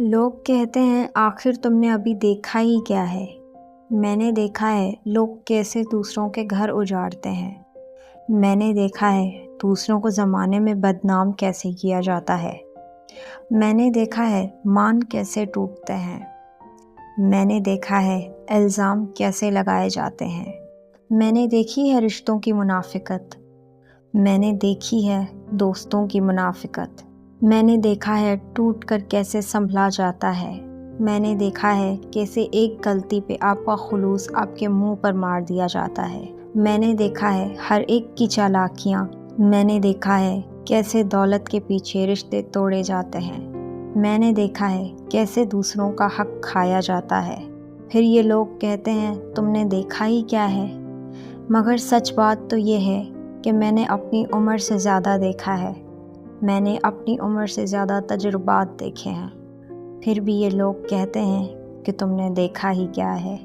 لوگ کہتے ہیں آخر تم نے ابھی دیکھا ہی کیا ہے۔ میں نے دیکھا ہے لوگ کیسے دوسروں کے گھر اجاڑتے ہیں۔ میں نے دیکھا ہے دوسروں کو زمانے میں بدنام کیسے کیا جاتا ہے۔ میں نے دیکھا ہے مان کیسے ٹوٹتے ہیں۔ میں نے دیکھا ہے الزام کیسے لگائے جاتے ہیں۔ میں نے دیکھی ہے رشتوں کی منافقت۔ میں نے دیکھی ہے دوستوں کی منافقت۔ میں نے دیکھا ہے ٹوٹ کر کیسے سنبھلا جاتا ہے۔ میں نے دیکھا ہے کیسے ایک غلطی پہ آپ کا خلوص آپ کے منہ پر مار دیا جاتا ہے۔ میں نے دیکھا ہے ہر ایک کی چالاکیاں۔ میں نے دیکھا ہے کیسے دولت کے پیچھے رشتے توڑے جاتے ہیں۔ میں نے دیکھا ہے کیسے دوسروں کا حق کھایا جاتا ہے۔ پھر یہ لوگ کہتے ہیں تم نے دیکھا ہی کیا ہے، مگر سچ بات تو یہ ہے کہ میں نے اپنی عمر سے زیادہ دیکھا ہے۔ میں نے اپنی عمر سے زیادہ تجربات دیکھے ہیں۔ پھر بھی یہ لوگ کہتے ہیں کہ تم نے دیکھا ہی کیا ہے۔